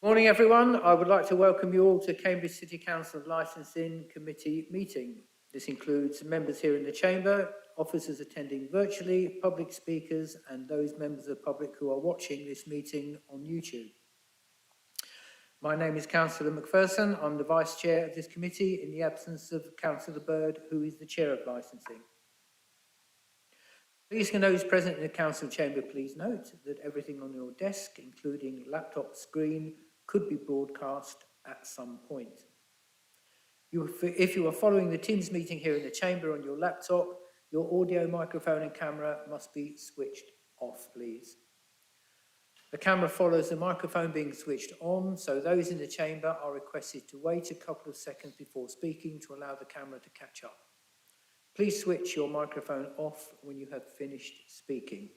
Morning everyone, I would like to welcome you all to Cambridge City Council Licensing Committee meeting. This includes members here in the chamber, officers attending virtually, public speakers and those members of the public who are watching this meeting on YouTube. My name is Councillor Macpherson. I'm the Vice Chair of this committee in the absence of Councillor Bird, who is the Chair of Licensing. Please, can those present in the council chamber please note that everything on your desk, including laptop screen, could be broadcast at some point. If you are following the Teams meeting here in the chamber on your laptop, your audio, microphone and camera must be switched off, please. The camera follows the microphone being switched on, so those in the chamber are requested to wait a couple of seconds before speaking to allow the camera to catch up. Please switch your microphone off when you have finished speaking.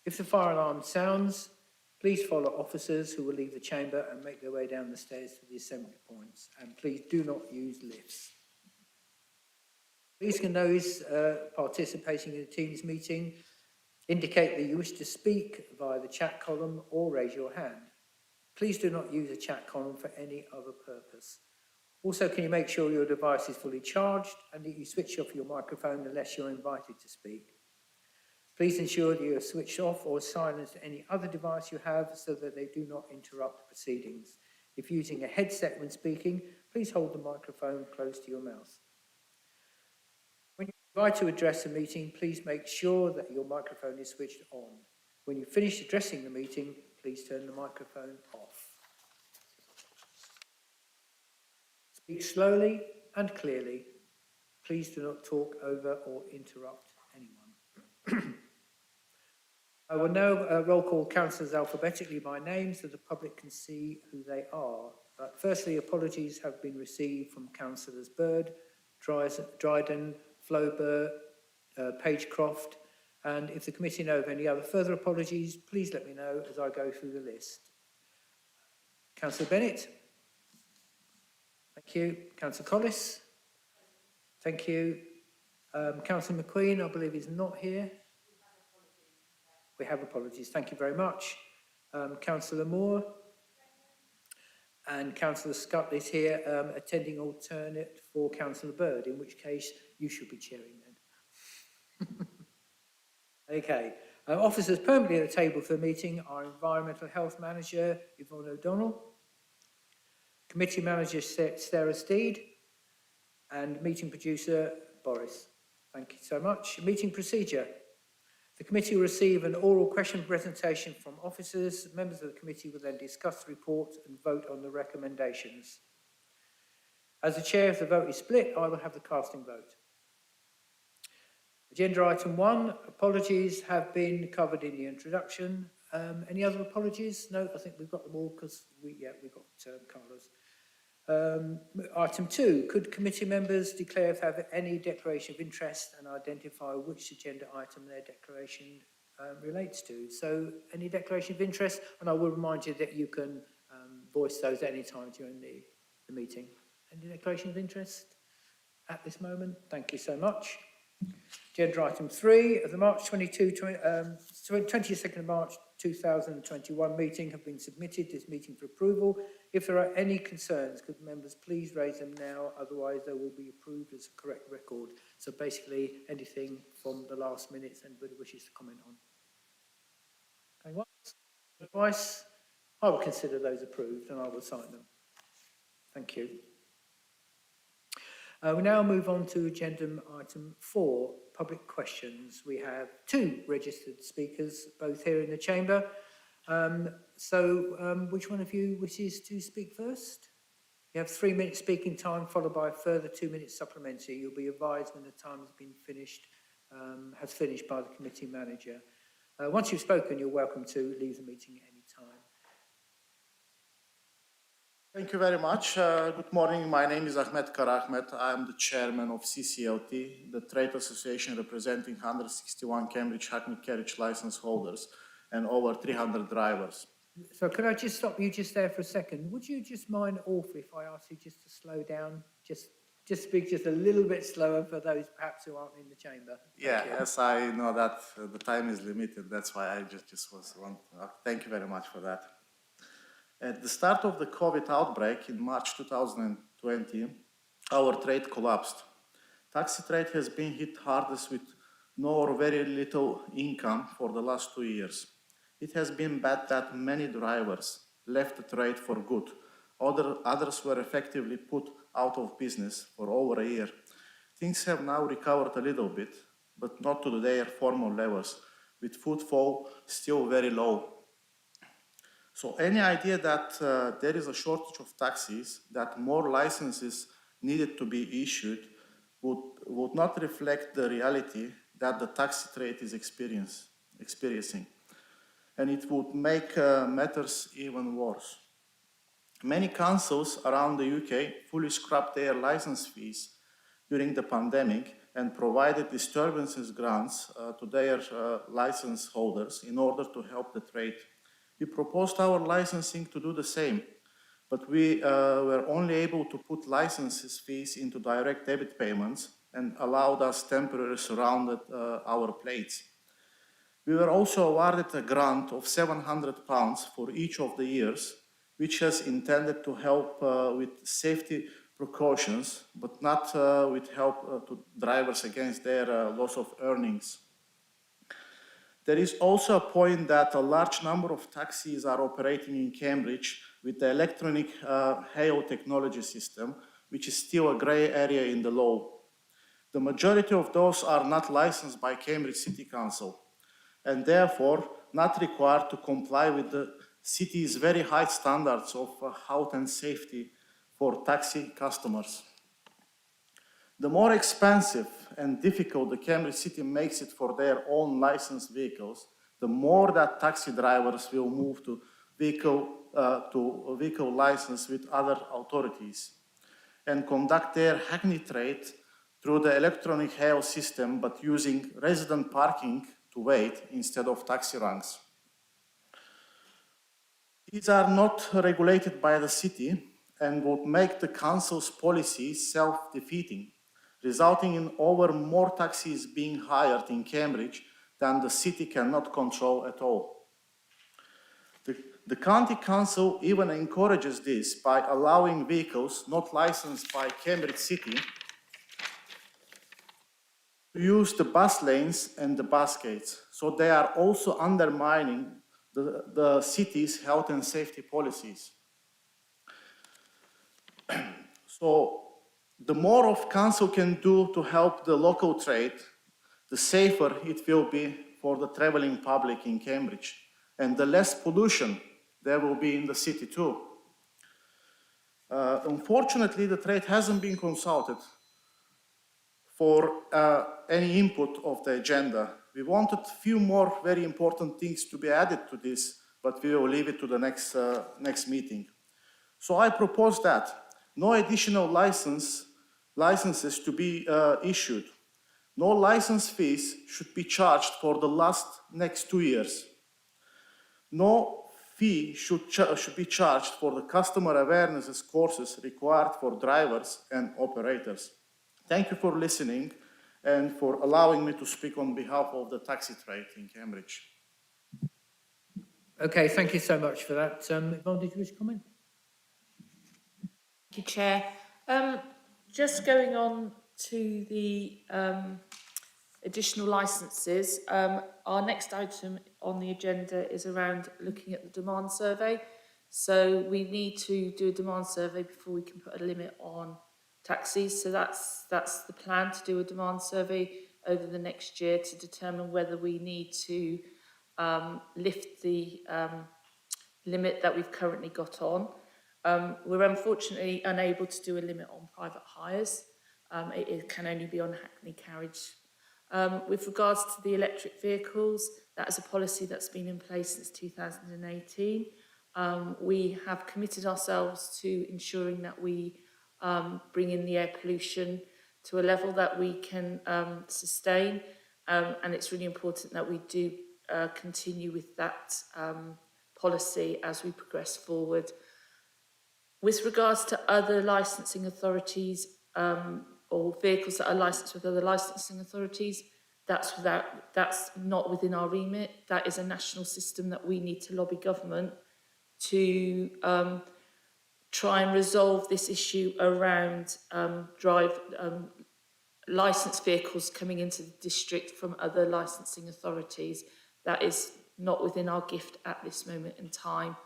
If the fire alarm sounds, please follow officers who will leave the chamber and make their way down the stairs to the assembly points. And please do not use lifts. Please, can those participating in the Teams meeting indicate that you wish to speak via the chat column or raise your hand. Please do not use a chat column for any other purpose. Also, can you make sure your device is fully charged and that you switch off your microphone unless you're invited to speak. Please ensure that you have switched off or silenced any other device you have so that they do not interrupt proceedings. If using a headset when speaking, please hold the microphone close to your mouth. When you invite to address a meeting, please make sure that your microphone is switched on. When you finish addressing the meeting, please turn the microphone off. Speak slowly and clearly. Please do not talk over or interrupt anyone. I will now roll call councillors alphabetically by name so the public can see who they are. But firstly, apologies have been received from councillors Bird, Dryden, Flober, Pagecroft, and if the committee know of any other further apologies, please let me know as I go through the list. Councillor Bennett. Thank you. Councillor Collis. Thank you. Councillor McQueen, I believe, is not here. We have apologies. Thank you very much. Councillor Moore. And Councillor Scott is here, attending alternate for Councillor Bird, in which case you should be chairing then. Okay. Officers permanently at the table for the meeting are Environmental Health Manager Yvonne O'Donnell, Committee Manager Sarah Steed, and Meeting Producer Boris. Thank you so much. Meeting procedure. The committee will receive an oral question presentation from officers. Members of the committee will then discuss the report and vote on the recommendations. As the chair, if the vote is split, I will have the casting vote. Agenda item 1, apologies have been covered in the introduction. Any other apologies? No, I think we've got them all because we got Carlos. Item 2, could committee members declare if they have any declaration of interest and identify which agenda item their declaration relates to? So any declaration of interest, and I will remind you that you can voice those at any time during the meeting. Any declaration of interest at this moment? Thank you so much. Agenda item 3 of the March 22nd of March 2021 meeting have been submitted to this meeting for approval. If there are any concerns, could members please raise them now, otherwise they will be approved as a correct record. So basically anything from the last minutes anybody wishes to comment on. Going once, twice, I will consider those approved and I will sign them. Thank you. We now move on to agenda item 4, public questions. We have 2 registered speakers, both here in the chamber. Which one of you wishes to speak first? You have 3 minutes speaking time, followed by a further 2 minutes supplementary. You'll be advised when the time has been finished by the committee manager. Once you've spoken, you're welcome to leave the meeting at any time. Thank you very much. Good morning. My name is Ahmed Karahmet. I'm the chairman of CCLT, the trade association representing 161 Cambridge Hackney carriage license holders and over 300 drivers. So could I just stop you just there for a second? Would you just mind awfully if I asked you just to slow down? Just speak just a little bit slower for those perhaps who aren't in the chamber. Yes, I know that the time is limited. That's why I just was one. Thank you very much for that. At the start of the COVID outbreak in March 2020, our trade collapsed. Taxi trade has been hit hardest with no or very little income for the last 2 years. It has been bad that many drivers left the trade for good. Others were effectively put out of business for over a year. Things have now recovered a little bit, but not to their former levels, with footfall still very low. So any idea that there is a shortage of taxis, that more licenses needed to be issued, would not reflect the reality that the taxi trade is experiencing. And it would make matters even worse. Many councils around the UK fully scrapped their license fees during the pandemic and provided disturbances grants to their license holders in order to help the trade. We proposed our licensing to do the same, but we were only able to put licenses fees into direct debit payments and allowed us temporarily surrounded our plates. We were also awarded a grant of £700 for each of the years, which is intended to help with safety precautions, but not with help to drivers against their loss of earnings. There is also a point that a large number of taxis are operating in Cambridge with the electronic hail technology system, which is still a grey area in the law. The majority of those are not licensed by Cambridge City Council and therefore not required to comply with the city's very high standards of health and safety for taxi customers. The more expensive and difficult the Cambridge City makes it for their own licensed vehicles, the more that taxi drivers will move to vehicle license with other authorities and conduct their hackney trade through the electronic hail system, but using resident parking to wait instead of taxi ranks. These are not regulated by the city and would make the council's policy self-defeating, resulting in more taxis being hired in Cambridge than the city cannot control at all. The county council even encourages this by allowing vehicles not licensed by Cambridge City to use the bus lanes and the bus gates. So they are also undermining the city's health and safety policies. So the more of council can do to help the local trade, the safer it will be for the traveling public in Cambridge, and the less pollution there will be in the city too. Unfortunately, the trade hasn't been consulted for any input of the agenda. We wanted a few more very important things to be added to this, but we will leave it to the next meeting. So I propose that no additional licenses to be issued. No license fees should be charged for the next 2 years. No fee should be charged for the customer awareness courses required for drivers and operators. Thank you for listening and for allowing me to speak on behalf of the taxi trade in Cambridge. Okay, thank you so much for that. Yvonne, did you wish to comment? Thank you, Chair. Just going on to the additional licences, our next item on the agenda is around looking at the demand survey. So we need to do a demand survey before we can put a limit on taxis. So that's the plan, to do a demand survey over the next year to determine whether we need to lift the limit that we've currently got on. We're unfortunately unable to do a limit on private hires. It can only be on hackney carriage. With regards to the electric vehicles, that is a policy that's been in place since 2018. We have committed ourselves to ensuring that we bring in the air pollution to a level that we can sustain, and it's really important that we do continue with that policy as we progress forward. With regards to other licensing authorities or vehicles that are licensed with other licensing authorities, that's not within our remit. That is a national system that we need to lobby government to try and resolve this issue around licensed vehicles coming into the district from other licensing authorities. That is not within our gift at this moment in time.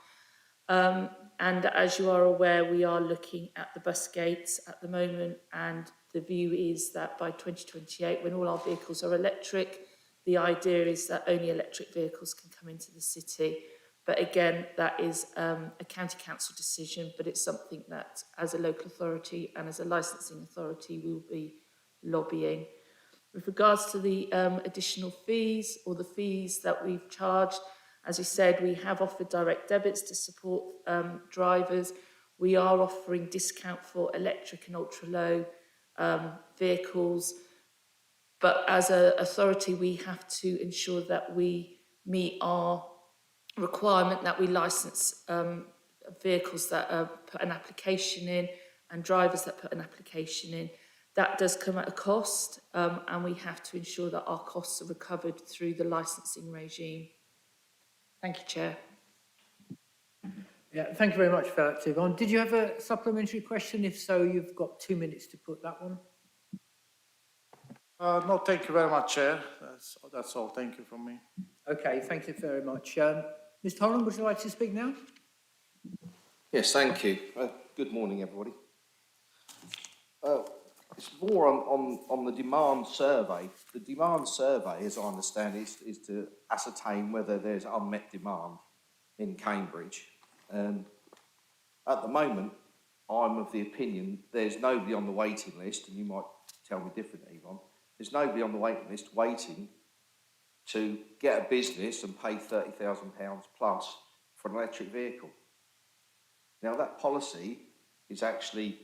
And as you are aware, we are looking at the bus gates at the moment, and the view is that by 2028, when all our vehicles are electric, the idea is that only electric vehicles can come into the city. But again, that is a county council decision, but it's something that as a local authority and as a licensing authority, we will be lobbying. With regards to the additional fees or the fees that we've charged, as we said, we have offered direct debits to support drivers. We are offering discount for electric and ultra-low vehicles. But as an authority, we have to ensure that we meet our requirement that we license vehicles that put an application in and drivers that put an application in. That does come at a cost, and we have to ensure that our costs are recovered through the licensing regime. Thank you, Chair. Yeah, thank you very much for that, Yvonne. Did you have a supplementary question? If so, you've got 2 minutes to put that one. No, thank you very much, Chair. That's all. Thank you from me. Okay, thank you very much. Mr. Holland, would you like to speak now? Yes, thank you. Good morning, everybody. It's more on the demand survey. The demand survey, as I understand, is to ascertain whether there's unmet demand in Cambridge. At the moment, I'm of the opinion there's nobody on the waiting list, and you might tell me differently, Yvonne. There's nobody on the waiting list waiting to get a business and pay £30,000 plus for an electric vehicle. Now, that policy is actually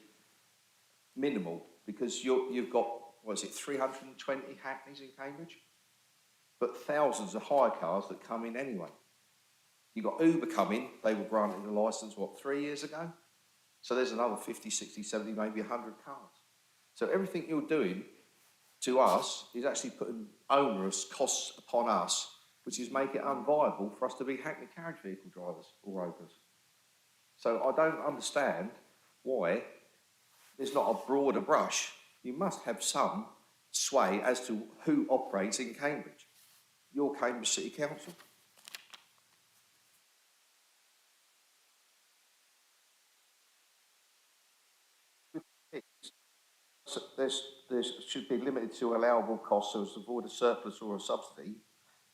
minimal because you've got, 320 Hackneys in Cambridge? But thousands of hire cars that come in anyway. You've got Uber coming, they were granted a licence, 3 years ago? So there's another 50, 60, 70, maybe 100 cars. So everything you're doing to us is actually putting onerous costs upon us, which is making it unviable for us to be Hackney carriage vehicle drivers or owners. So I don't understand why there's not a broader brush. You must have some sway as to who operates in Cambridge. Your Cambridge City Council. So there should be limited to allowable costs so as to avoid a surplus or a subsidy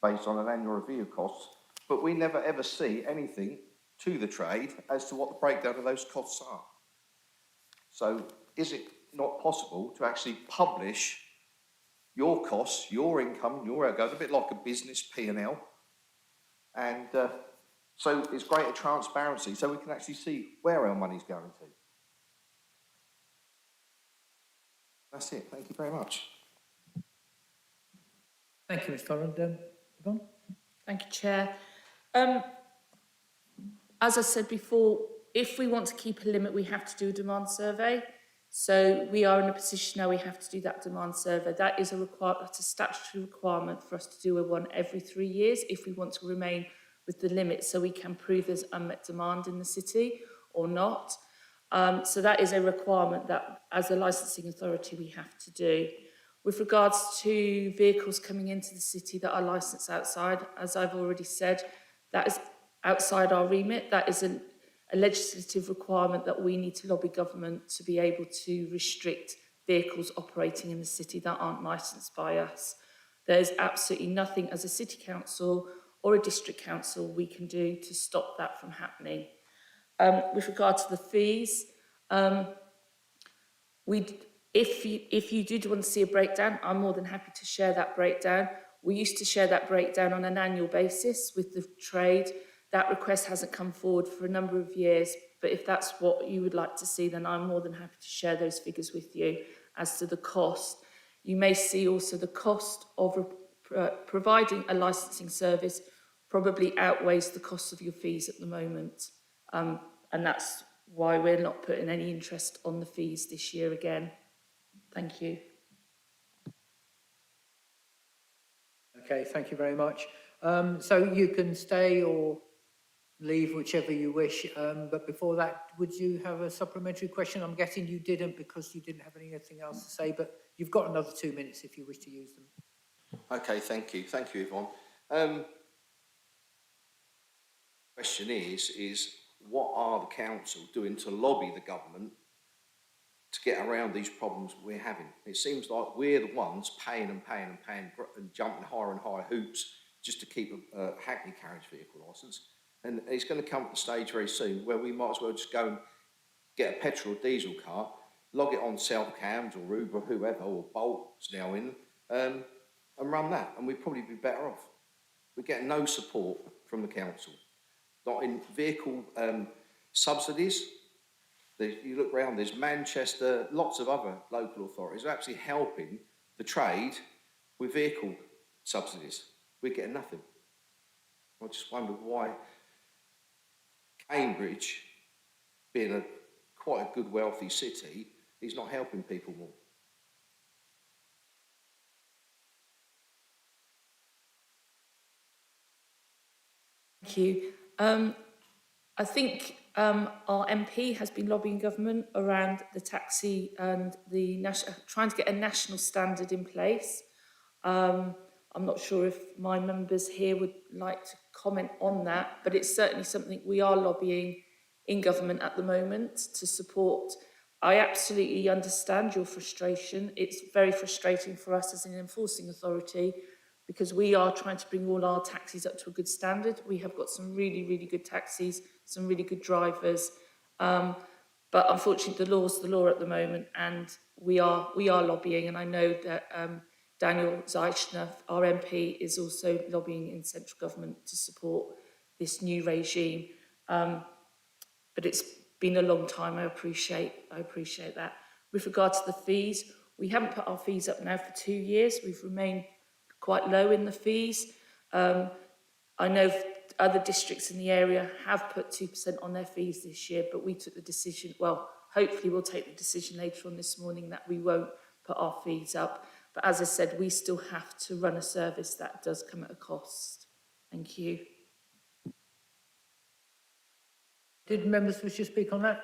based on an annual review of costs. But we never ever see anything to the trade as to what the breakdown of those costs are. So is it not possible to actually publish your costs, your income, your outgoings, a bit like a business P&L? And so it's greater transparency so we can actually see where our money's going to. That's it. Thank you very much. Thank you, Mr. Holland. Yvonne? Thank you, Chair. As I said before, if we want to keep a limit, we have to do a demand survey. So we are in a position now we have to do that demand survey. That is that's a statutory requirement for us to do one every 3 years if we want to remain with the limit so we can prove there's unmet demand in the city or not. So that is a requirement that as a licensing authority we have to do. With regards to vehicles coming into the city that are licensed outside, as I've already said, that is outside our remit. That is a legislative requirement that we need to lobby government to be able to restrict vehicles operating in the city that aren't licensed by us. There's absolutely nothing as a city council or a district council we can do to stop that from happening. With regard to the fees, if you did want to see a breakdown, I'm more than happy to share that breakdown. We used to share that breakdown on an annual basis with the trade. That request hasn't come forward for a number of years, but if that's what you would like to see, then I'm more than happy to share those figures with you as to the cost. You may see also the cost of providing a licensing service probably outweighs the cost of your fees at the moment. And that's why we're not putting any interest on the fees this year again. Thank you. Okay, thank you very much. So you can stay or leave whichever you wish. But before that, would you have a supplementary question? I'm guessing you didn't because you didn't have anything else to say, but you've got another 2 minutes if you wish to use them. Okay, thank you, Yvonne. Question is what are the council doing to lobby the government to get around these problems we're having? It seems like we're the ones paying and jumping higher and higher hoops just to keep a Hackney carriage vehicle licence. And it's going to come to the stage very soon where we might as well just go and get a petrol or diesel car, log it on self-cams or Uber, whoever, or Bolt's now in, and run that, and we'd probably be better off. We get no support from the council. Not in vehicle subsidies. You look around, there's Manchester, lots of other local authorities are actually helping the trade with vehicle subsidies. We're getting nothing. I just wonder why Cambridge, being quite a good, wealthy city, is not helping people more. Thank you. I think our MP has been lobbying government around the taxi and trying to get a national standard in place. I'm not sure if my members here would like to comment on that, but it's certainly something we are lobbying in government at the moment to support. I absolutely understand your frustration. It's very frustrating for us as an enforcing authority because we are trying to bring all our taxis up to a good standard. We have got some really, really good taxis, some really good drivers. But unfortunately, the law's the law at the moment, and we are lobbying. And I know that Daniel Zeichner, our MP, is also lobbying in central government to support this new regime. But it's been a long time. I appreciate that. With regard to the fees, we haven't put our fees up now for 2 years. We've remained quite low in the fees. I know other districts in the area have put 2% on their fees this year, but we took the decision, well, hopefully we'll take the decision later on this morning that we won't put our fees up. But as I said, we still have to run a service that does come at a cost. Thank you. Did members wish to speak on that?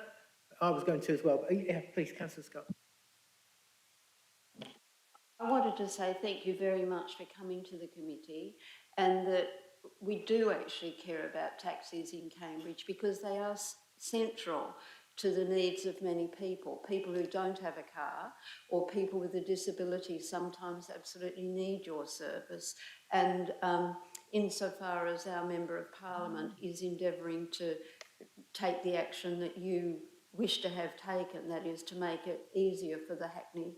I was going to as well, but yeah, please, Councillor Scott. I wanted to say thank you very much for coming to the committee, and that we do actually care about taxis in Cambridge because they are central to the needs of many people. People who don't have a car or people with a disability sometimes absolutely need your service. And insofar as our Member of Parliament is endeavouring to take the action that you wish to have taken, that is to make it easier for the Hackney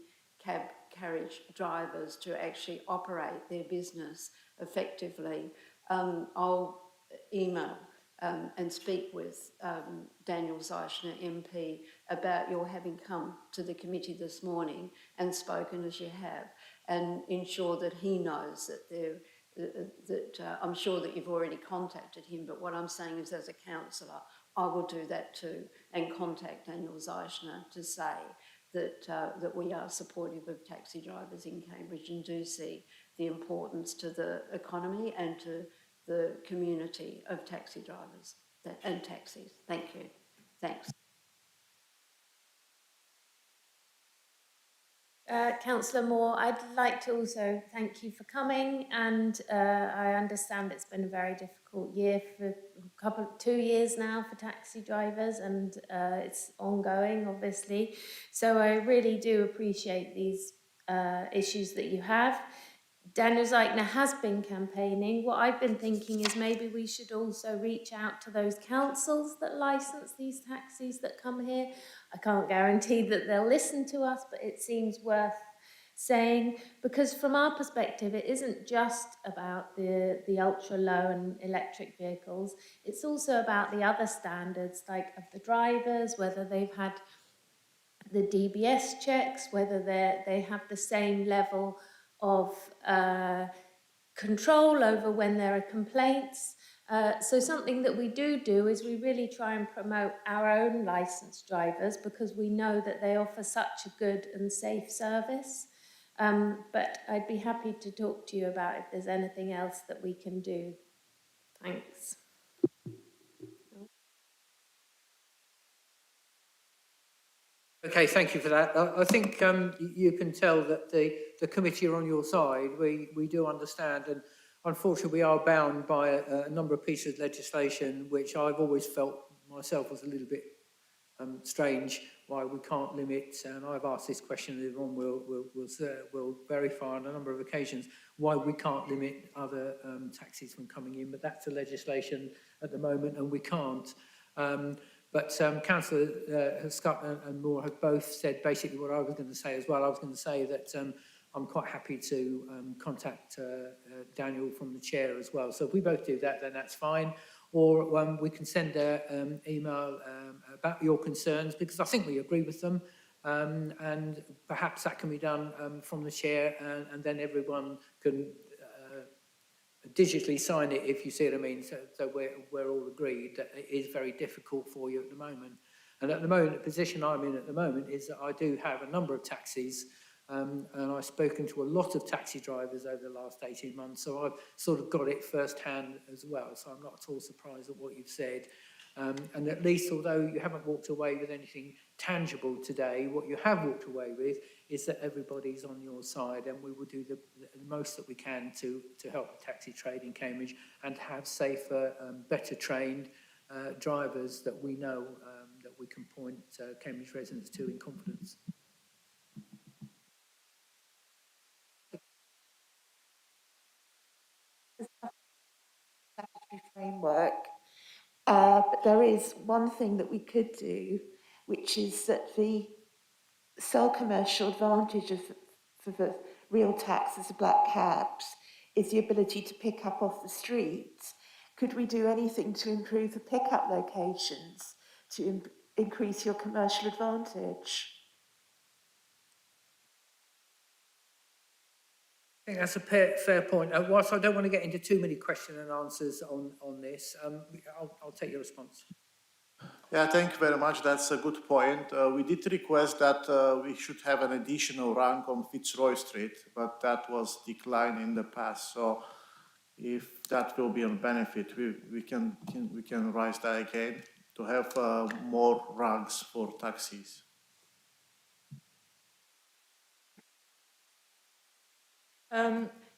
carriage drivers to actually operate their business effectively, I'll email and speak with Daniel Zeichner MP about your having come to the committee this morning and spoken as you have, and ensure that he knows that I'm sure that you've already contacted him, but what I'm saying is as a councillor, I will do that too and contact Daniel Zeichner to say that we are supportive of taxi drivers in Cambridge and do see the importance to the economy and to the community of taxi drivers and taxis. Thank you. Thanks. Councillor Moore, I'd like to also thank you for coming, and I understand it's been a very difficult year for 2 years now for taxi drivers, and it's ongoing, obviously. So I really do appreciate these issues that you have. Daniel Zeichner has been campaigning. What I've been thinking is maybe we should also reach out to those councils that licence these taxis that come here. I can't guarantee that they'll listen to us, but it seems worth saying, because from our perspective, it isn't just about the ultra low and electric vehicles. It's also about the other standards, like of the drivers, whether they've had the DBS checks, whether they have the same level of control over when there are complaints. So something that we do is we really try and promote our own licensed drivers because we know that they offer such a good and safe service. But I'd be happy to talk to you about if there's anything else that we can do. Thanks. Okay, thank you for that. I think you can tell that the committee are on your side. We do understand, and unfortunately we are bound by a number of pieces of legislation which I've always felt myself was a little bit strange, why we can't limit, and I've asked this question, and Yvonne will verify on a number of occasions, why we can't limit other taxis from coming in, but that's the legislation at the moment, and we can't. But Councillor Scott and Moore have both said basically what I was going to say as well. I was going to say that I'm quite happy to contact Daniel from the chair as well. So if we both do that, then that's fine. Or we can send an email about your concerns, because I think we agree with them. And perhaps that can be done from the chair, and then everyone can digitally sign it, if you see what I mean, so we're all agreed that it is very difficult for you at the moment. And at the moment, the position I'm in at the moment is that I do have a number of taxis, and I've spoken to a lot of taxi drivers over the last 18 months, so I've sort of got it firsthand as well, so I'm not at all surprised at what you've said. And at least, although you haven't walked away with anything tangible today, what you have walked away with is that everybody's on your side, and we will do the most that we can to help the taxi trade in Cambridge and to have safer, better trained drivers that we know that we can point Cambridge residents to in confidence. Framework. But there is one thing that we could do, which is that the sole commercial advantage for the real taxis of black cabs is the ability to pick up off the streets. Could we do anything to improve the pickup locations to increase your commercial advantage? I think that's a fair point. Whilst I don't want to get into too many question and answers on this, I'll take your response. Yeah, thank you very much. That's a good point. We did request that we should have an additional rank on Fitzroy Street, but that was declined in the past. So if that will be a benefit, we can raise that again to have more ranks for taxis.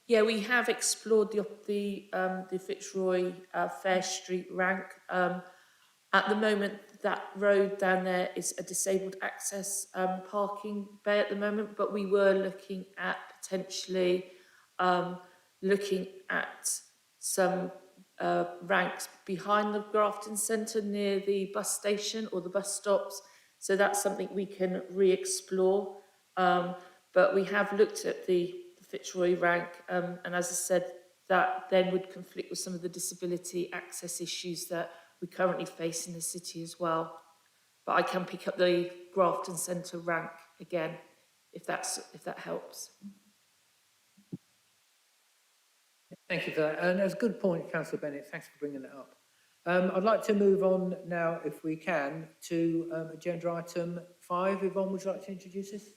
Yeah, we have explored the Fitzroy Fair Street rank. At the moment, that road down there is a disabled access parking bay at the moment, but we were looking at potentially looking at some ranks behind the Grafton Centre near the bus station or the bus stops. So that's something we can re-explore. But we have looked at the Fitzroy rank, and as I said, that then would conflict with some of the disability access issues that we currently face in the city as well. But I can pick up the Grafton Centre rank again, if that helps. Thank you for that. And that's a good point, Councillor Bennett. Thanks for bringing that up. I'd like to move on now, if we can, to agenda item 5. Yvonne, would you like to introduce this?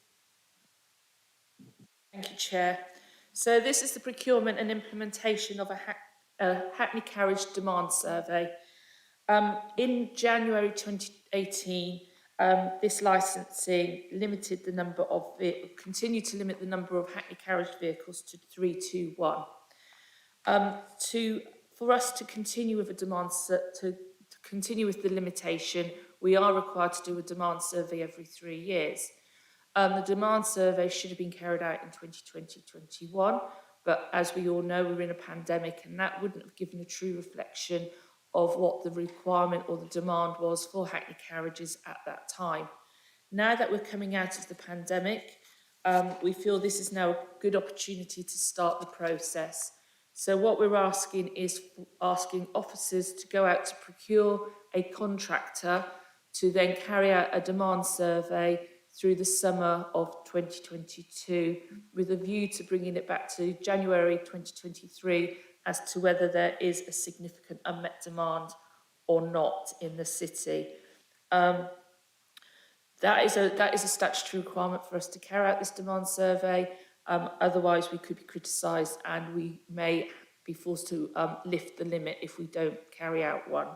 Thank you, Chair. So this is the procurement and implementation of a Hackney Carriage demand survey. In January 2018, this licensing limited the number of continued to limit the number of Hackney Carriage vehicles to 321. For us to continue with a demand to continue with the limitation, we are required to do a demand survey every 3 years. The demand survey should have been carried out in 2020-21, but as we all know, we're in a pandemic, and that wouldn't have given a true reflection of what the requirement or the demand was for Hackney carriages at that time. Now that we're coming out of the pandemic, we feel this is now a good opportunity to start the process. So what we're asking is asking officers to go out to procure a contractor to then carry out a demand survey through the summer of 2022 with a view to bringing it back to January 2023 as to whether there is a significant unmet demand or not in the city. That is a statutory requirement for us to carry out this demand survey. Otherwise, we could be criticised and we may be forced to lift the limit if we don't carry out one.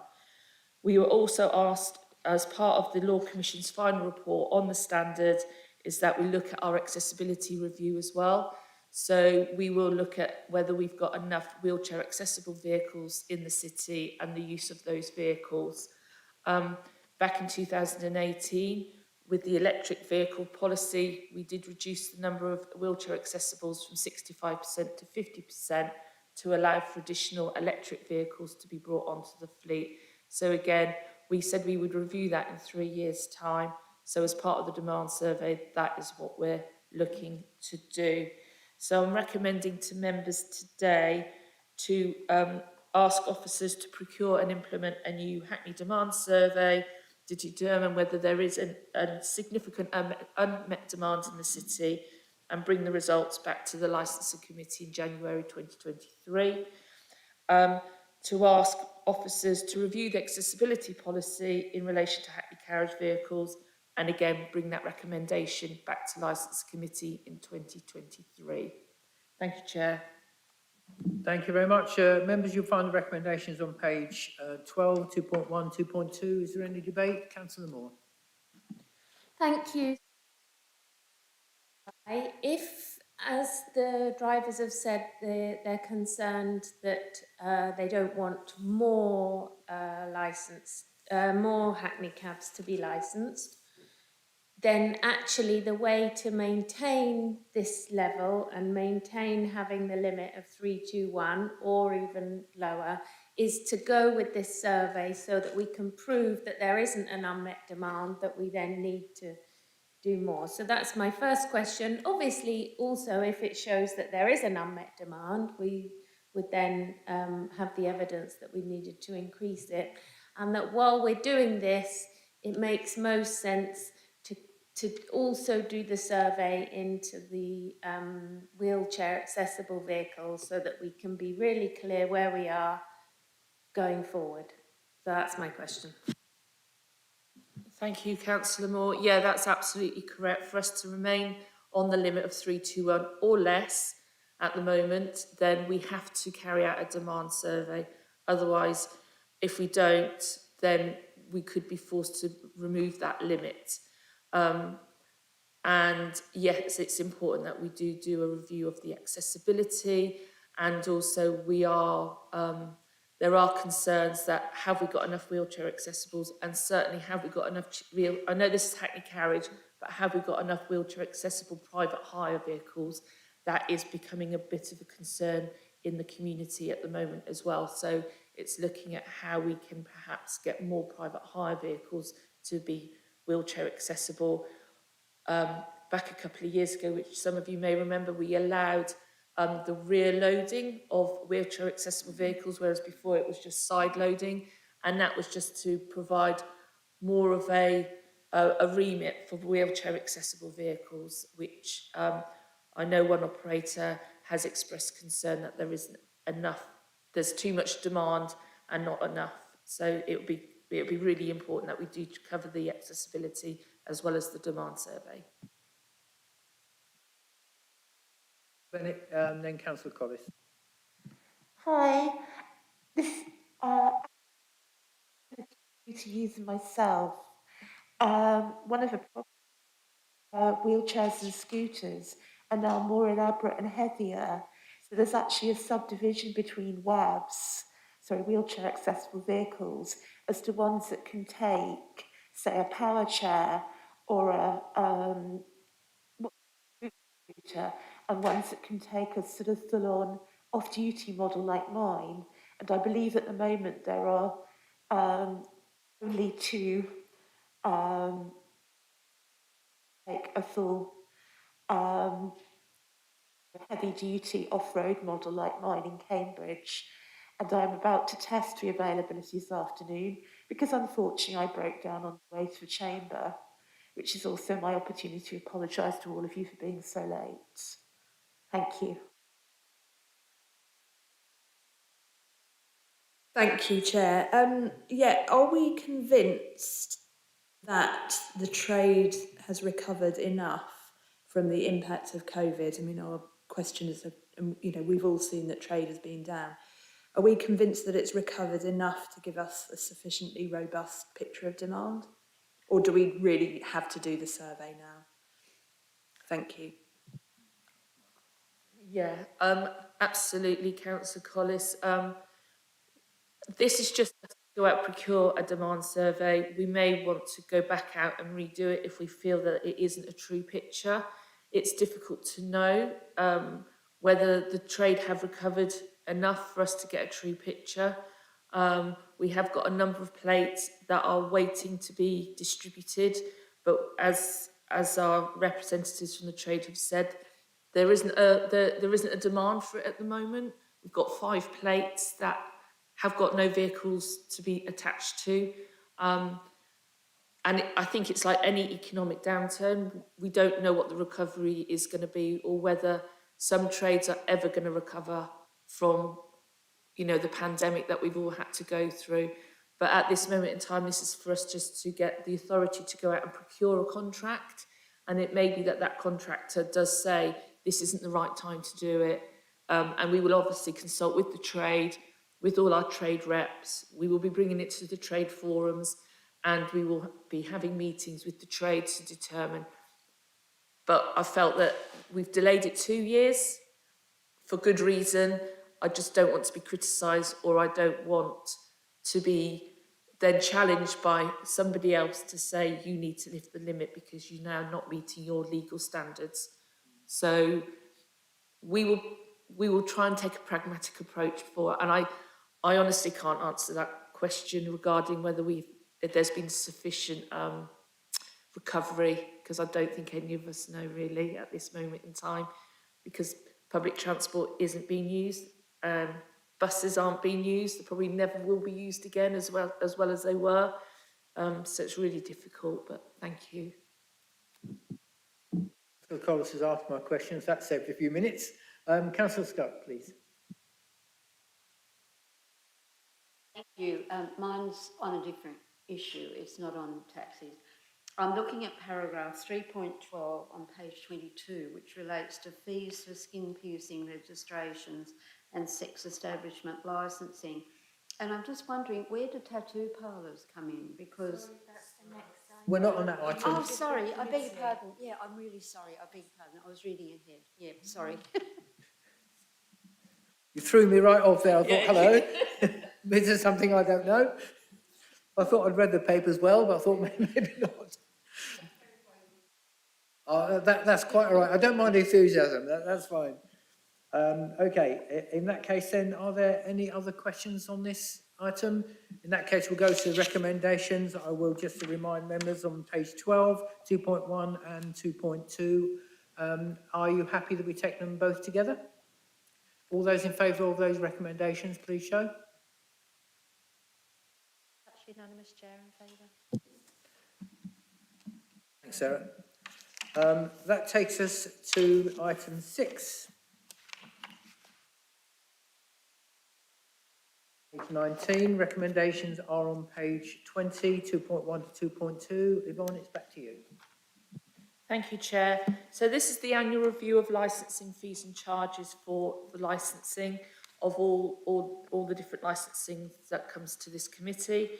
We were also asked as part of the Law Commission's final report on the standard is that we look at our accessibility review as well. So we will look at whether we've got enough wheelchair accessible vehicles in the city and the use of those vehicles. Back in 2018, with the electric vehicle policy, we did reduce the number of wheelchair accessibles from 65% to 50% to allow for additional electric vehicles to be brought onto the fleet. So again, we said we would review that in 3 years' time. So as part of the demand survey, that is what we're looking to do. So I'm recommending to members today to ask officers to procure and implement a new Hackney demand survey to determine whether there is a significant unmet demand in the city and bring the results back to the licensing committee in January 2023. To ask officers to review the accessibility policy in relation to Hackney carriage vehicles and again bring that recommendation back to licence committee in 2023. Thank you, Chair. Thank you very much. Members, you'll find the recommendations on page 12, 2.1, 2.2. Is there any debate? Councillor Moore. Thank you. If, as the drivers have said, they're concerned that they don't want more more Hackney cabs to be licensed, then actually the way to maintain this level and maintain having the limit of 321 or even lower is to go with this survey so that we can prove that there isn't an unmet demand that we then need to do more. So that's my first question. Obviously, also, if it shows that there is an unmet demand, we would then have the evidence that we needed to increase it. And that while we're doing this, it makes most sense to also do the survey into the wheelchair accessible vehicles so that we can be really clear where we are going forward. So that's my question. Thank you, Councillor Moore. Yeah, that's absolutely correct. For us to remain on the limit of 321 or less at the moment, then we have to carry out a demand survey. Otherwise, if we don't, then we could be forced to remove that limit. And yes, it's important that we do a review of the accessibility, and also there are concerns that have we got enough wheelchair accessibles, and certainly have we got enough I know this is Hackney carriage, but have we got enough wheelchair accessible private hire vehicles? That is becoming a bit of a concern in the community at the moment as well. So it's looking at how we can perhaps get more private hire vehicles to be wheelchair accessible. Back a couple of years ago, which some of you may remember, we allowed the rear loading of wheelchair accessible vehicles, whereas before it was just side loading, and that was just to provide more of a remit for wheelchair accessible vehicles, which I know one operator has expressed concern that there isn't enough, there's too much demand and not enough. So it would be really important that we do cover the accessibility as well as the demand survey. Bennett, then Councillor Collis. Hi, this to use myself. One of the wheelchairs and scooters are now more elaborate and heavier. So there's actually a subdivision between WAVs, sorry, wheelchair accessible vehicles, as to ones that can take, say, a power chair or a scooter, and ones that can take a sort of full-on off-duty model like mine. And I believe at the moment there are only two take a full heavy-duty off-road model like mine in Cambridge. And I'm about to test the availability this afternoon because unfortunately I broke down on the way to the chamber, which is also my opportunity to apologise to all of you for being so late. Thank you. Thank you, Chair. Are we convinced that the trade has recovered enough from the impact of COVID? I mean, our question is, we've all seen that trade has been down. Are we convinced that it's recovered enough to give us a sufficiently robust picture of demand? Or do we really have to do the survey now? Thank you. Yeah, absolutely, Councillor Collis. This is just to go out, procure a demand survey. We may want to go back out and redo it if we feel that it isn't a true picture. It's difficult to know whether the trade have recovered enough for us to get a true picture. We have got a number of plates that are waiting to be distributed, but as our representatives from the trade have said, there isn't a demand for it at the moment. We've got 5 plates that have got no vehicles to be attached to. And I think it's like any economic downturn. We don't know what the recovery is going to be, or whether some trades are ever going to recover from, the pandemic that we've all had to go through. But at this moment in time, this is for us just to get the authority to go out and procure a contract. And it may be that that contractor does say, this isn't the right time to do it. And we will obviously consult with the trade, with all our trade reps. We will be bringing it to the trade forums, and we will be having meetings with the trade to determine. But I felt that we've delayed it 2 years for good reason. I just don't want to be criticised, or I don't want to be then challenged by somebody else to say you need to lift the limit because you're now not meeting your legal standards. So we will try and take a pragmatic approach for it. And I honestly can't answer that question regarding whether if there's been sufficient recovery, because I don't think any of us know really at this moment in time, because public transport isn't being used. Buses aren't being used. They probably never will be used again as well as they were. So it's really difficult, but thank you. Councillor Collis has asked my questions. That saved a few minutes. Councillor Scott, please. Thank you. Mine's on a different issue. It's not on taxis. I'm looking at paragraph 3.12 on page 22, which relates to fees for skin piercing registrations and sex establishment licensing. And I'm just wondering, where do tattoo parlours come in? Because... Sorry, that's the next item. We're not on that item. Oh, sorry, I beg your pardon. Yeah, I'm really sorry. I beg your pardon. I was reading ahead. Yeah, sorry. You threw me right off there. I thought, hello, this is something I don't know. I thought I'd read the papers well, but I thought maybe not. That's quite all right. I don't mind enthusiasm. That's fine. Okay, in that case then, are there any other questions on this item? In that case, we'll go to the recommendations. I will just to remind members on page 12, 2.1 and 2.2. Are you happy that we take them both together? All those in favour of those recommendations, please show. That's unanimous, Chair, in favour. Thanks, Sarah. That takes us to item 6. Page 19, recommendations are on page 20, 2.1 to 2.2. Yvonne, it's back to you. Thank you, Chair. So this is the annual review of licensing fees and charges for the licensing of all the different licensing that comes to this committee.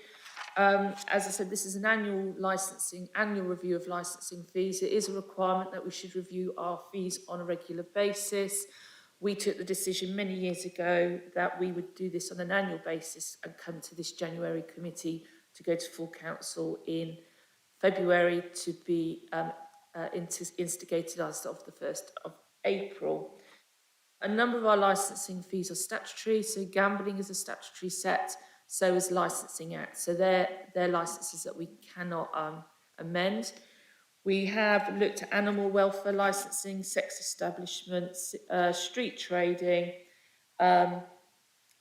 As I said, this is an annual review of licensing fees. It is a requirement that we should review our fees on a regular basis. We took the decision many years ago that we would do this on an annual basis and come to this January committee to go to full council in February to be instigated as of the 1st of April. A number of our licensing fees are statutory, so gambling is a statutory set, so is Licensing Act. So they're licences that we cannot amend. We have looked at animal welfare licensing, sex establishments, street trading,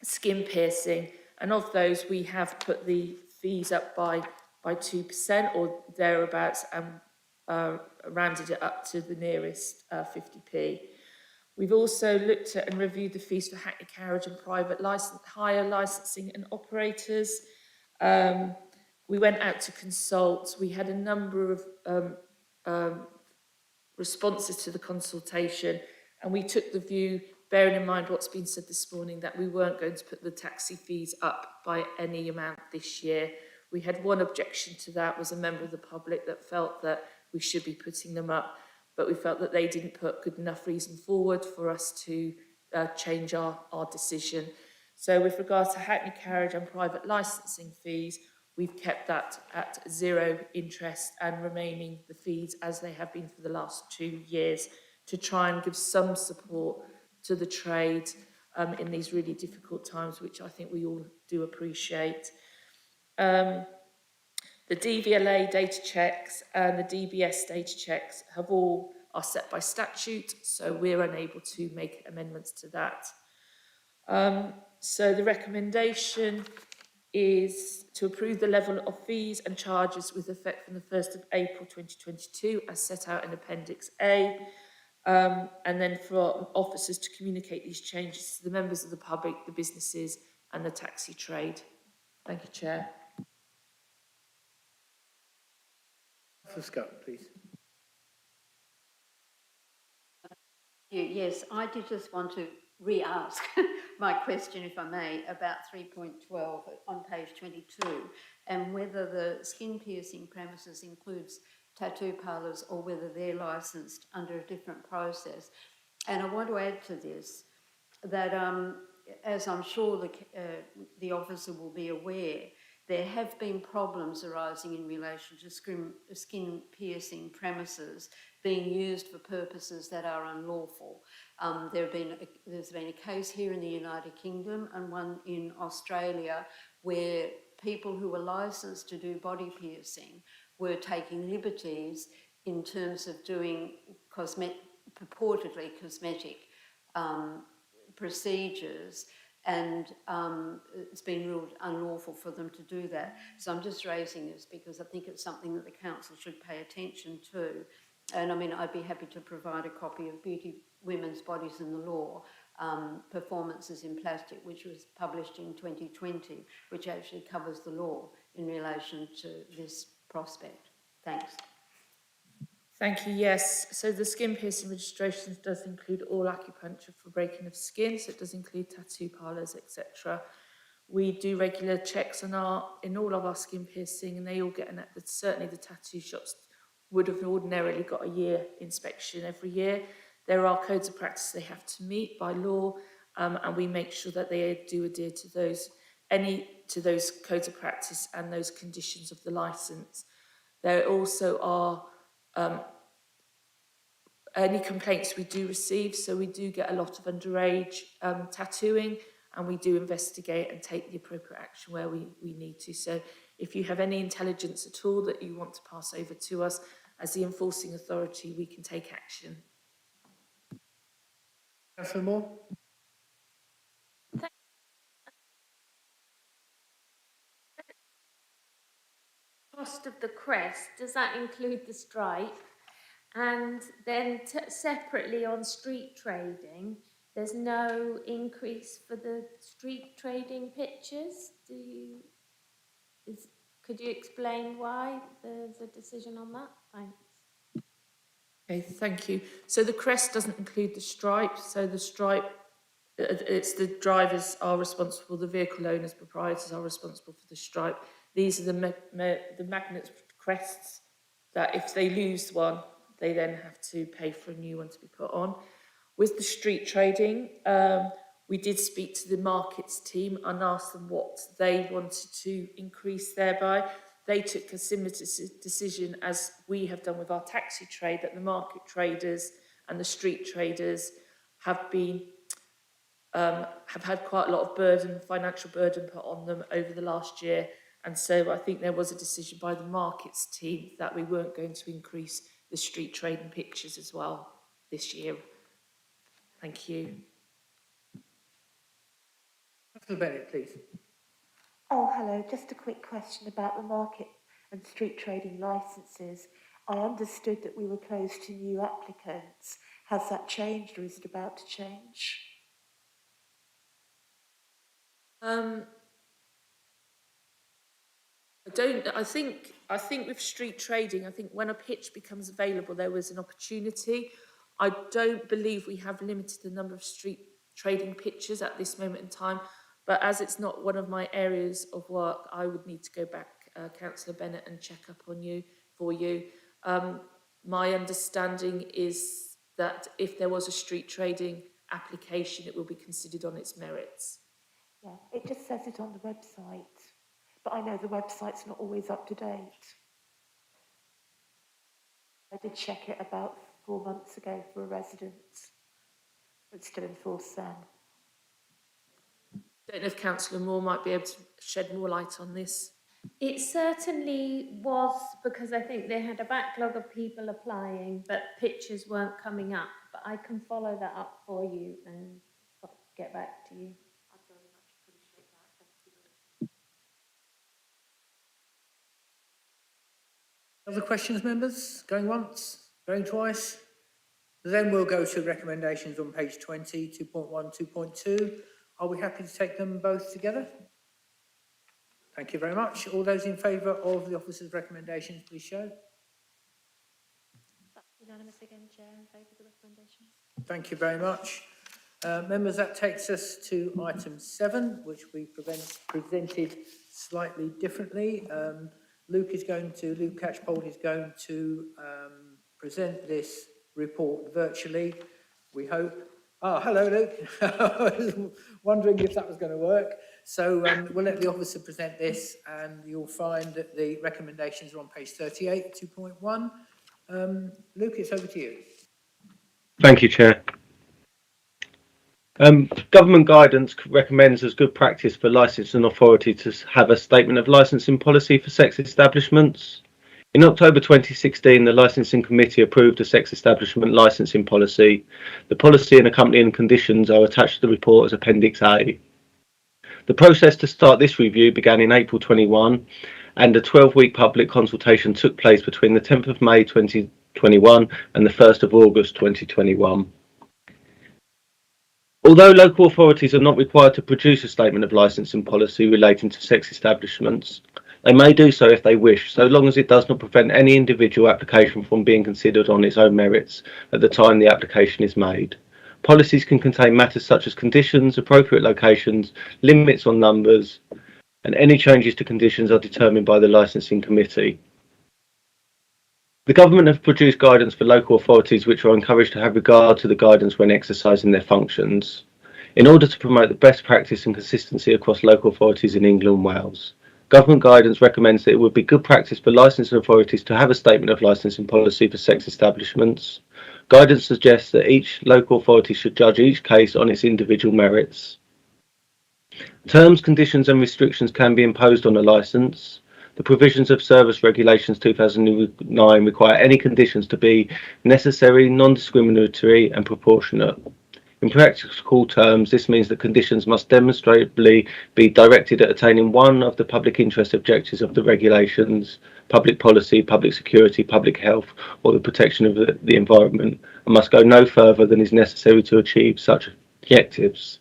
skin piercing, and of those we have put the fees up by 2% or thereabouts, and rounded it up to the nearest 50p. We've also looked at and reviewed the fees for hackney carriage and private hire licensing and operators. We went out to consult. We had a number of responses to the consultation, and we took the view, bearing in mind what's been said this morning, that we weren't going to put the taxi fees up by any amount this year. We had one objection to that, was a member of the public that felt that we should be putting them up, but we felt that they didn't put good enough reason forward for us to change our decision. So with regards to Hackney carriage and private licensing fees, we've kept that at 0 interest and remaining the fees as they have been for the last 2 years to try and give some support to the trade in these really difficult times, which I think we all do appreciate. The DVLA data checks and the DBS data checks are set by statute, so we're unable to make amendments to that. So the recommendation is to approve the level of fees and charges with effect from the 1st of April 2022 as set out in Appendix A, and then for officers to communicate these changes to the members of the public, the businesses and the taxi trade. Thank you, Chair. Councillor Scott, please. Yes, I did just want to re-ask my question, if I may, about 3.12 on page 22, and whether the skin piercing premises includes tattoo parlours or whether they're licensed under a different process. And I want to add to this that, as I'm sure the officer will be aware, there have been problems arising in relation to skin piercing premises being used for purposes that are unlawful. There's been a case here in the United Kingdom and one in Australia where people who were licensed to do body piercing were taking liberties in terms of doing purportedly cosmetic procedures, and it's been ruled unlawful for them to do that. So I'm just raising this because I think it's something that the council should pay attention to. And I mean, I'd be happy to provide a copy of Beauty Women's Bodies in the Law, Performances in Plastic, which was published in 2020, which actually covers the law in relation to this prospect. Thanks. Thank you, yes. So the skin piercing registrations does include all acupuncture for breaking of skin, so it does include tattoo parlours, etc. We do regular checks in all of our skin piercing, and they all get certainly the tattoo shops would have ordinarily got a year inspection every year. There are codes of practice they have to meet by law, and we make sure that they do adhere to those codes of practice and those conditions of the licence. There also are any complaints we do receive, so we do get a lot of underage tattooing, and we do investigate and take the appropriate action where we need to. So if you have any intelligence at all that you want to pass over to us as the enforcing authority, we can take action. Councillor Moore? Cost of the crest, does that include the stripe? And then separately on street trading, there's no increase for the street trading pictures. Could you explain why there's a decision on that? Thanks. Okay, thank you. So the crest doesn't include the stripe. So the stripe, it's the drivers are responsible, the vehicle owners, proprietors are responsible for the stripe. These are the magnet crests that if they lose one, they then have to pay for a new one to be put on. With the street trading, we did speak to the markets team and asked them what they wanted to increase thereby. They took a similar decision as we have done with our taxi trade, that the market traders and the street traders have had quite a lot of financial burden put on them over the last year. And so I think there was a decision by the markets team that we weren't going to increase the street trading pictures as well this year. Thank you. Councillor Bennett, please. Oh, hello. Just a quick question about the market and street trading licences. I understood that we were closed to new applicants. Has that changed, or is it about to change? I think with street trading, I think when a pitch becomes available, there was an opportunity. I don't believe we have limited the number of street trading pitches at this moment in time, but as it's not one of my areas of work, I would need to go back Councillor Bennett and check up on you for you. My understanding is that if there was a street trading application, it will be considered on its merits. Yeah, it just says it on the website, but I know the website's not always up to date. I did check it about 4 months ago for a resident. It's still in force then. Don't know if Councillor Moore might be able to shed more light on this. It certainly was, because I think they had a backlog of people applying, but pictures weren't coming up. But I can follow that up for you and get back to you. I very much appreciate that. Thank you. Other questions, members? Going once, going twice? Then we'll go to recommendations on page 20, 2.1, 2.2. Are we happy to take them both together? Thank you very much. All those in favour of the officer's recommendations, please show. That's unanimous again, Chair, in favour of the recommendations. Thank you very much. Members, that takes us to item 7, which we presented slightly differently. Luke Catchpole is going to present this report virtually, we hope. Oh, hello, Luke. I was wondering if that was going to work. So we'll let the officer present this, and you'll find that the recommendations are on page 38, 2.1. Luke, it's over to you. Thank you, Chair. Government guidance recommends as good practice for licensing authority to have a statement of licensing policy for sex establishments. In October 2016, the Licensing Committee approved a sex establishment licensing policy. The policy and accompanying conditions are attached to the report as Appendix A. The process to start this review began in April 21, and a 12-week public consultation took place between the 10th of May 2021 and the 1st of August 2021. Although local authorities are not required to produce a statement of licensing policy relating to sex establishments, they may do so if they wish, so long as it does not prevent any individual application from being considered on its own merits at the time the application is made. Policies can contain matters such as conditions, appropriate locations, limits on numbers, and any changes to conditions are determined by the Licensing Committee. The government have produced guidance for local authorities which are encouraged to have regard to the guidance when exercising their functions, in order to promote the best practice and consistency across local authorities in England and Wales. Government guidance recommends that it would be good practice for licensing authorities to have a statement of licensing policy for sex establishments. Guidance suggests that each local authority should judge each case on its individual merits. Terms, conditions and restrictions can be imposed on a licence. The provisions of Service Regulations 2009 require any conditions to be necessary, non-discriminatory and proportionate. In practical terms, this means that conditions must demonstrably be directed at attaining one of the public interest objectives of the regulations, public policy, public security, public health, or the protection of the environment, and must go no further than is necessary to achieve such objectives.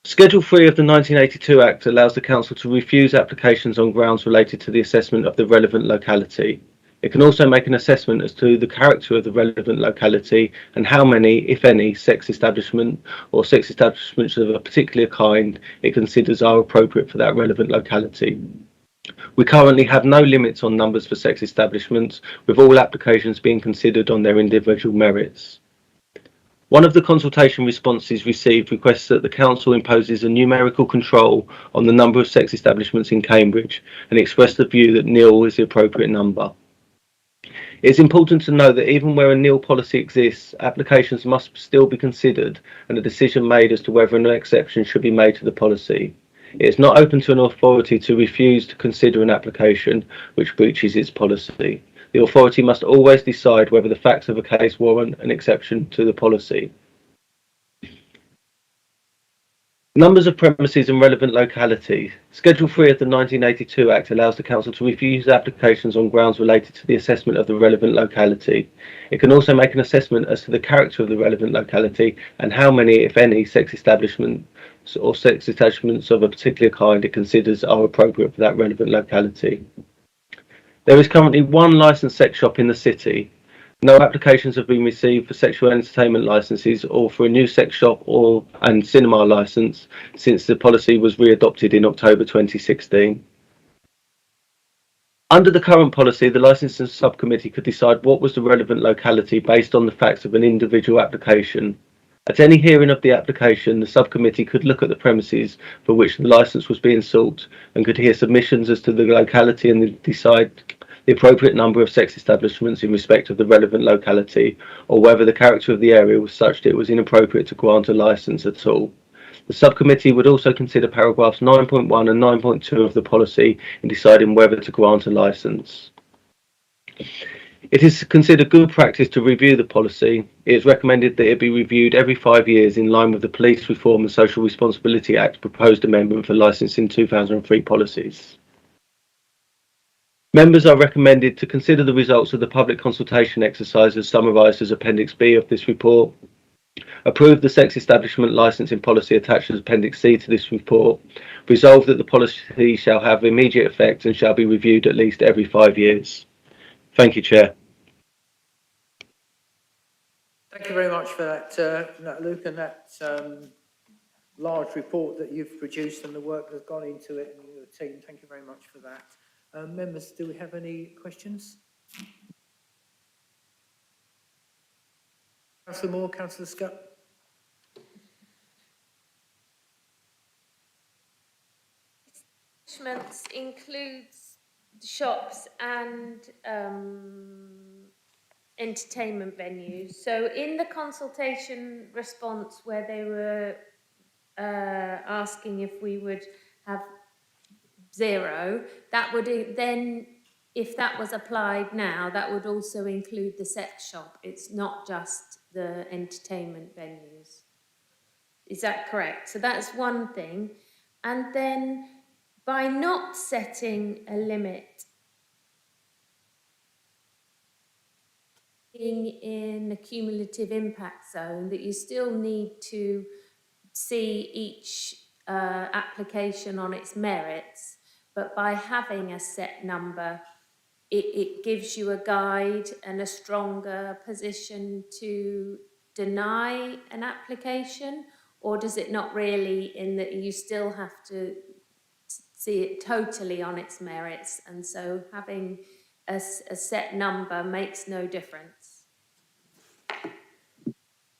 Schedule 3 of the 1982 Act allows the Council to refuse applications on grounds related to the assessment of the relevant locality. It can also make an assessment as to the character of the relevant locality and how many, if any, sex establishment or sex establishments of a particular kind it considers are appropriate for that relevant locality. We currently have no limits on numbers for sex establishments, with all applications being considered on their individual merits. One of the consultation responses received requests that the Council imposes a numerical control on the number of sex establishments in Cambridge and expressed the view that nil is the appropriate number. It is important to note that even where a nil policy exists, applications must still be considered and a decision made as to whether an exception should be made to the policy. It is not open to an authority to refuse to consider an application which breaches its policy. The authority must always decide whether the facts of a case warrant an exception to the policy. Numbers of premises and relevant localities. Schedule 3 of the 1982 Act allows the Council to refuse applications on grounds related to the assessment of the relevant locality. It can also make an assessment as to the character of the relevant locality and how many, if any, sex establishments or sex establishments of a particular kind it considers are appropriate for that relevant locality. There is currently one licensed sex shop in the city. No applications have been received for sexual entertainment licences or for a new sex shop and cinema licence since the policy was readopted in October 2016. Under the current policy, the licensing subcommittee could decide what was the relevant locality based on the facts of an individual application. At any hearing of the application, the subcommittee could look at the premises for which the licence was being sought and could hear submissions as to the locality and decide the appropriate number of sex establishments in respect of the relevant locality, or whether the character of the area was such that it was inappropriate to grant a licence at all. The subcommittee would also consider paragraphs 9.1 and 9.2 of the policy in deciding whether to grant a licence. It is considered good practice to review the policy. It is recommended that it be reviewed every 5 years in line with the Police Reform and Social Responsibility Act proposed amendment for licensing 2003 policies. Members are recommended to consider the results of the public consultation exercise as summarised as Appendix B of this report. Approve the sex establishment licensing policy attached as Appendix C to this report. Resolve that the policy shall have immediate effect and shall be reviewed at least every 5 years. Thank you, Chair. Thank you very much for that Luke, and that large report that you've produced and the work that's gone into it and your team. Thank you very much for that. Members, do we have any questions? Councillor Moore, Councillor Scott. Establishments includes shops and entertainment venues. So in the consultation response where they were asking if we would have 0, that would then, if that was applied now, that would also include the sex shop. It's not just the entertainment venues. Is that correct? So that's one thing. And then by not setting a limit being in a cumulative impact zone, that you still need to see each application on its merits, but by having a set number, it gives you a guide and a stronger position to deny an application, or does it not really, in that you still have to see it totally on its merits, and so having a set number makes no difference?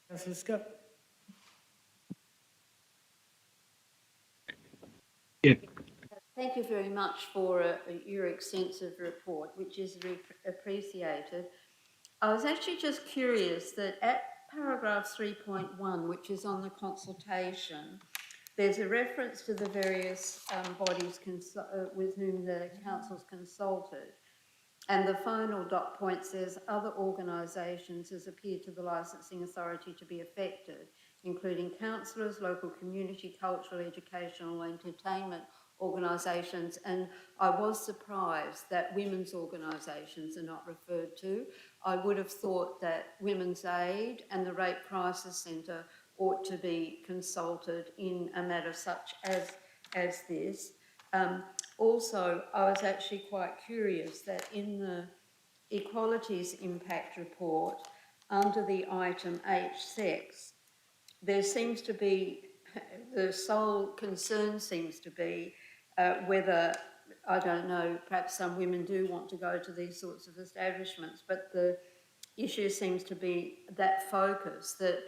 Councillor Scott. Yeah. Thank you very much for your extensive report, which is appreciated. I was actually just curious that at paragraph 3.1, which is on the consultation, there's a reference to the various bodies with whom the council's consulted. And the final dot point says other organisations as appear to the licensing authority to be affected, including councillors, local community, cultural, educational, entertainment organisations. And I was surprised that women's organisations are not referred to. I would have thought that Women's Aid and the Rape Crisis Centre ought to be consulted in a matter such as this. Also, I was actually quite curious that in the Equalities Impact Report, under the item H, sex, there seems to be, the sole concern seems to be whether, I don't know, perhaps some women do want to go to these sorts of establishments, but the issue seems to be that focus, that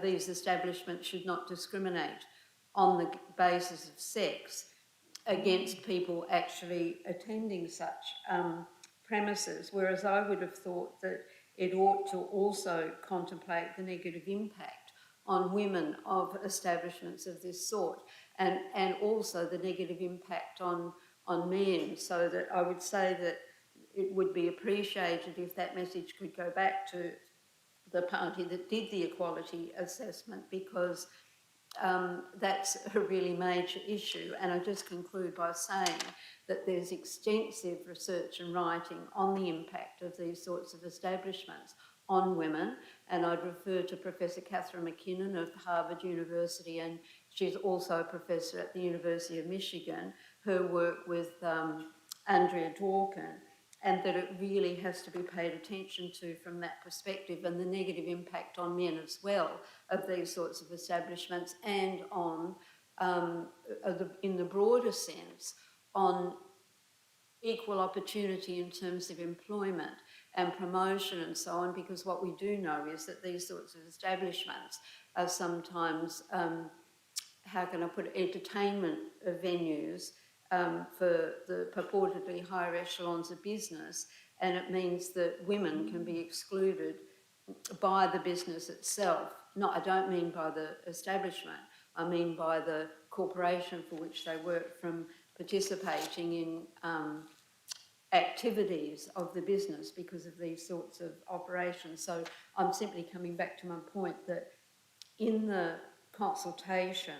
these establishments should not discriminate on the basis of sex against people actually attending such premises, whereas I would have thought that it ought to also contemplate the negative impact on women of establishments of this sort, and also the negative impact on men, so that I would say that it would be appreciated if that message could go back to the party that did the equality assessment, because that's a really major issue. And I just conclude by saying that there's extensive research and writing on the impact of these sorts of establishments on women, and I'd refer to Professor Catherine McKinnon of Harvard University, and she's also a professor at the University of Michigan, her work with Andrea Dworkin, and that it really has to be paid attention to from that perspective, and the negative impact on men as well of these sorts of establishments, and on, in the broader sense, on equal opportunity in terms of employment and promotion and so on, because what we do know is that these sorts of establishments are sometimes, how can I put it, entertainment venues for the purportedly higher echelons of business, and it means that women can be excluded by the business itself. I don't mean by the establishment, I mean by the corporation for which they work, from participating in activities of the business because of these sorts of operations. So I'm simply coming back to my point that in the consultation,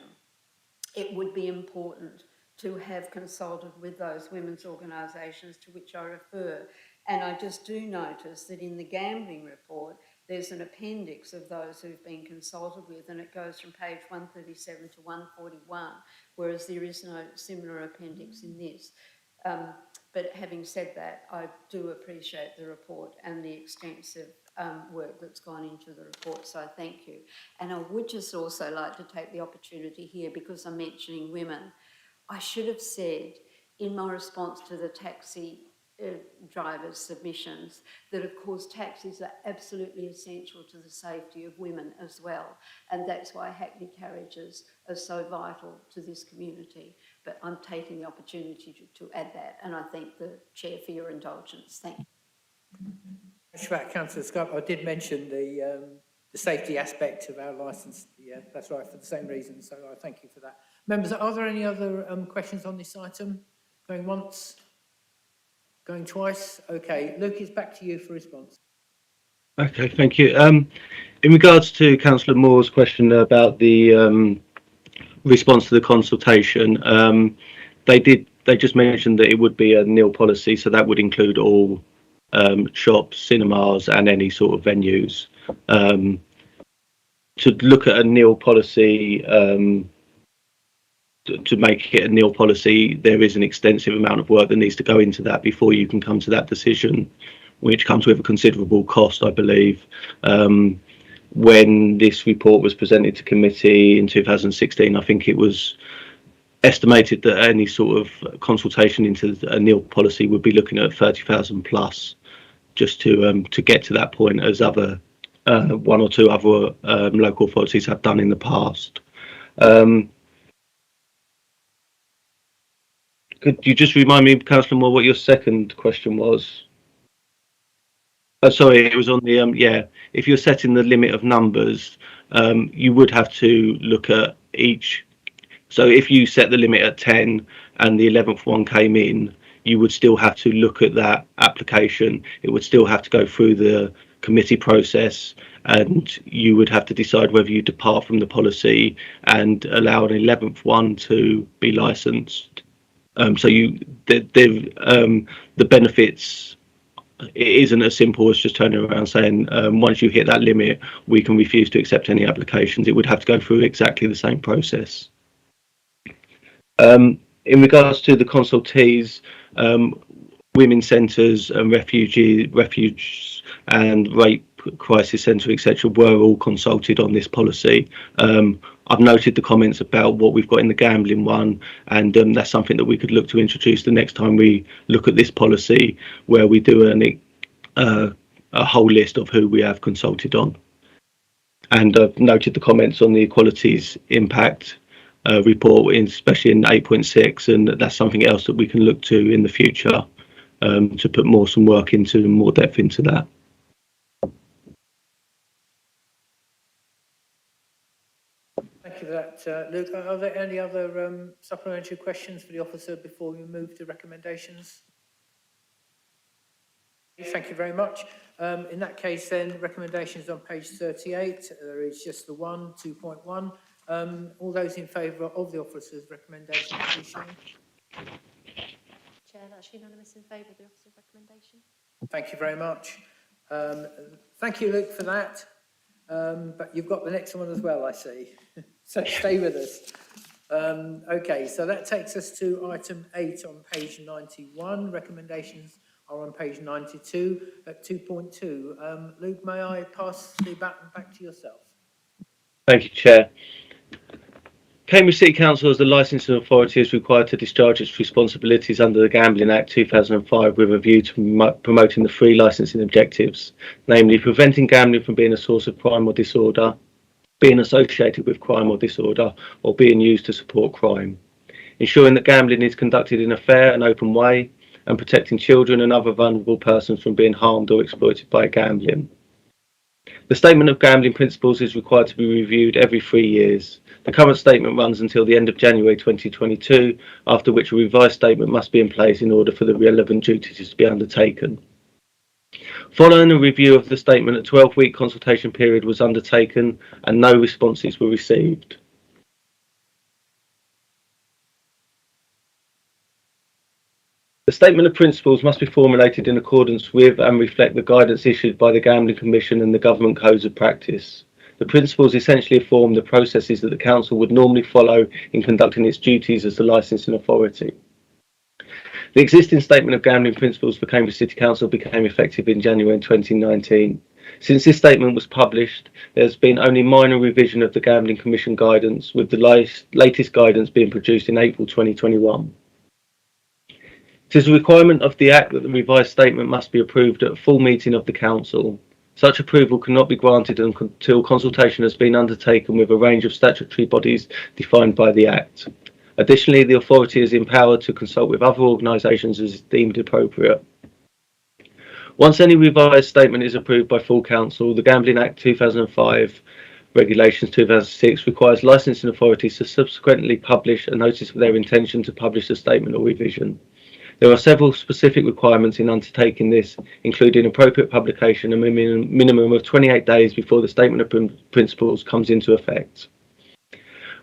it would be important to have consulted with those women's organisations to which I refer. And I just do notice that in the gambling report, there's an appendix of those who've been consulted with, and it goes from page 137 to 141, whereas there is no similar appendix in this. But having said that, I do appreciate the report and the extensive work that's gone into the report, so thank you. And I would just also like to take the opportunity here, because I'm mentioning women. I should have said in my response to the taxi drivers' submissions that, of course, taxis are absolutely essential to the safety of women as well, and that's why hackney carriages are so vital to this community. But I'm taking the opportunity to add that, and I thank the Chair for your indulgence. Thank you. Thanks for that, Councillor Scott. I did mention the safety aspect of our licence. Yeah, that's right, for the same reason, so I thank you for that. Members, are there any other questions on this item? Going once? Going twice? Okay, Luke, it's back to you for response. Okay, thank you. In regards to Councillor Moore's question about the response to the consultation, they just mentioned that it would be a nil policy, so that would include all shops, cinemas, and any sort of venues. To look at a nil policy, to make it a nil policy, there is an extensive amount of work that needs to go into that before you can come to that decision, which comes with a considerable cost, I believe. When this report was presented to committee in 2016, I think it was estimated that any sort of consultation into a nil policy would be looking at 30,000 plus, just to get to that point, as other one or two other local authorities have done in the past. Could you just remind me, Councillor Moore, what your second question was? Oh, sorry, it was on the yeah. If you're setting the limit of numbers, you would have to look at each. So if you set the limit at 10 and the 11th one came in, you would still have to look at that application. It would still have to go through the committee process, and you would have to decide whether you depart from the policy and allow an 11th one to be licensed. So the benefits, it isn't as simple as just turning around saying once you hit that limit, we can refuse to accept any applications. It would have to go through exactly the same process. In regards to the consultees, women's centres and refuge and rape crisis centre, etc., were all consulted on this policy. I've noted the comments about what we've got in the gambling one, and that's something that we could look to introduce the next time we look at this policy, where we do a whole list of who we have consulted on. And I've noted the comments on the equalities impact report, especially in 8.6, and that's something else that we can look to in the future, to put some work into, more depth into that. Thank you for that, Luke. Are there any other supplementary questions for the officer before we move to recommendations? Thank you very much. In that case, then, recommendations on page 38. There is just the one, 2.1. All those in favour of the officer's recommendation, please show. Chair, that's unanimous in favour of the officer's recommendation. Thank you very much. Thank you, Luke, for that. But you've got the next one as well, I see. So stay with us. Okay, so that takes us to item 8 on page 91. Recommendations are on page 92 at 2.2. Luke, may I pass the baton back to yourself? Thank you, Chair. Cambridge City Council, as the licensing authority, is required to discharge its responsibilities under the Gambling Act 2005 with a view to promoting the three licensing objectives, namely preventing gambling from being a source of crime or disorder, being associated with crime or disorder, or being used to support crime, ensuring that gambling is conducted in a fair and open way, and protecting children and other vulnerable persons from being harmed or exploited by gambling. The Statement of Gambling Principles is required to be reviewed every 3 years. The current statement runs until the end of January 2022, after which a revised statement must be in place in order for the relevant duties to be undertaken. Following a review of the statement, a 12-week consultation period was undertaken and no responses were received. The Statement of Principles must be formulated in accordance with and reflect the guidance issued by the Gambling Commission and the Government Codes of Practice. The principles essentially form the processes that the Council would normally follow in conducting its duties as the licensing authority. The existing Statement of Gambling Principles for Cambridge City Council became effective in January 2019. Since this statement was published, there has been only minor revision of the Gambling Commission guidance, with the latest guidance being produced in April 2021. It is a requirement of the Act that the revised statement must be approved at a full meeting of the Council. Such approval cannot be granted until consultation has been undertaken with a range of statutory bodies defined by the Act. Additionally, the authority is empowered to consult with other organisations as deemed appropriate. Once any revised statement is approved by full Council, the Gambling Act 2005 Regulations 2006 requires licensing authorities to subsequently publish a notice of their intention to publish a statement or revision. There are several specific requirements in undertaking this, including appropriate publication a minimum of 28 days before the Statement of Principles comes into effect.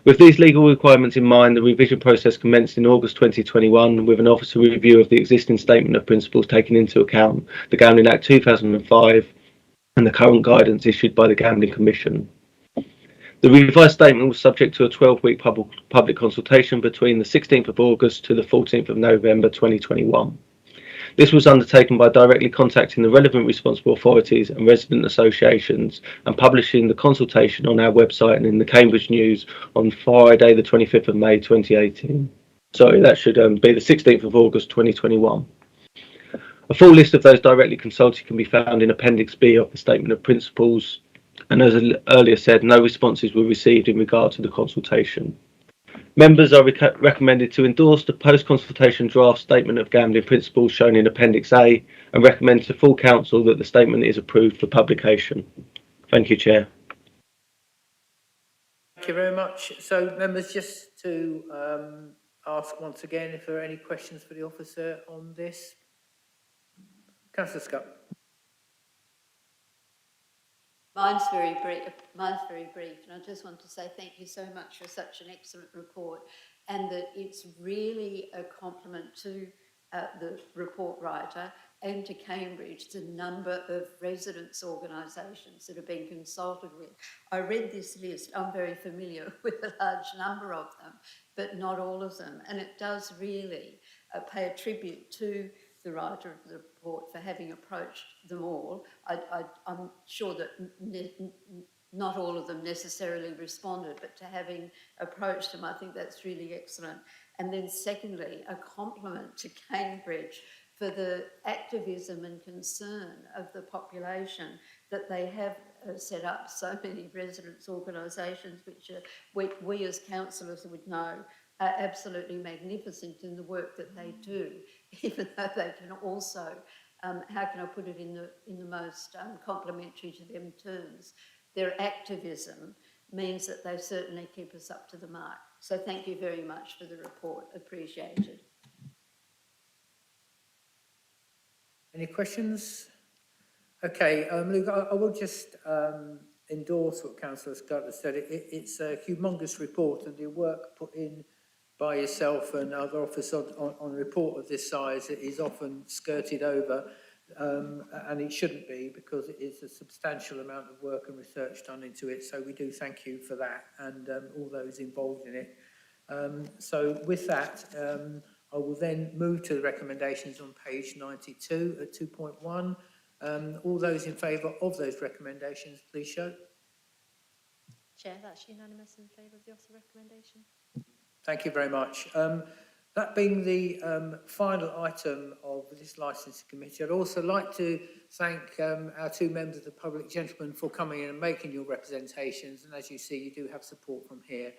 With these legal requirements in mind, the revision process commenced in August 2021 with an officer review of the existing Statement of Principles taking into account the Gambling Act 2005 and the current guidance issued by the Gambling Commission. The revised statement was subject to a 12-week public consultation between the 16th of August to the 14th of November 2021. This was undertaken by directly contacting the relevant responsible authorities and resident associations and publishing the consultation on our website and in the Cambridge News on Friday the 25th of May 2018. Sorry, that should be the 16th of August 2021. A full list of those directly consulted can be found in Appendix B of the Statement of Principles. And as earlier said, no responses were received in regard to the consultation. Members are recommended to endorse the post-consultation draft Statement of Gambling Principles shown in Appendix A and recommend to full Council that the statement is approved for publication. Thank you, Chair. Thank you very much. So, members, just to ask once again if there are any questions for the officer on this. Councillor Scott. Mine's very brief, and I just want to say thank you so much for such an excellent report, and that it's really a compliment to the report writer and to Cambridge, the number of residents' organisations that have been consulted with. I read this list, I'm very familiar with a large number of them, but not all of them, and it does really pay a tribute to the writer of the report for having approached them all. I'm sure that not all of them necessarily responded, but to having approached them, I think that's really excellent. And then secondly, a compliment to Cambridge for the activism and concern of the population that they have set up so many residents' organisations, which we as councillors would know are absolutely magnificent in the work that they do, even though they can also, how can I put it in the most complimentary to them terms, their activism means that they certainly keep us up to the mark. So thank you very much for the report, appreciated. Any questions? Okay, Luke, I will just endorse what Councillor Scott has said. It's a humongous report, and the work put in by yourself and other officers on a report of this size is often skirted over, and it shouldn't be, because it is a substantial amount of work and research done into it. So we do thank you for that, and all those involved in it. So with that, I will then move to the recommendations on page 92 at 2.1. All those in favour of those recommendations, please show. Chair, that's unanimous in favour of the officer recommendation. Thank you very much. That being the final item of this licensing committee, I'd also like to thank our two members of the public, gentlemen, for coming in and making your representations. And as you see, you do have support from here.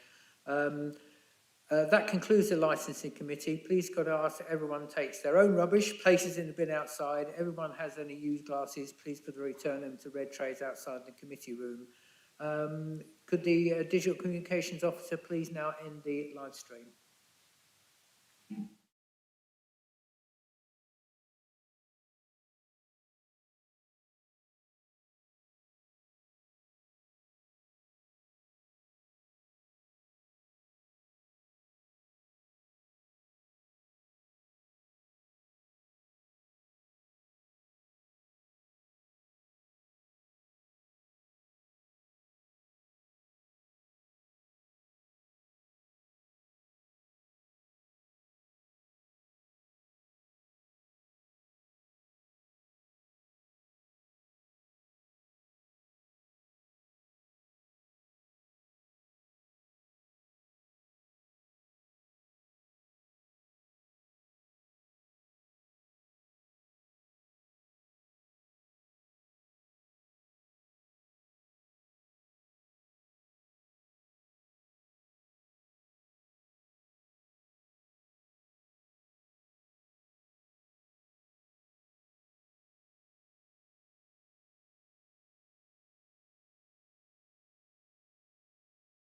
That concludes the licensing committee. Please could I ask that everyone takes their own rubbish, places in the bin outside. Everyone has any used glasses, please could return them to red trays outside the committee room. Could the digital communications officer please now end the live stream?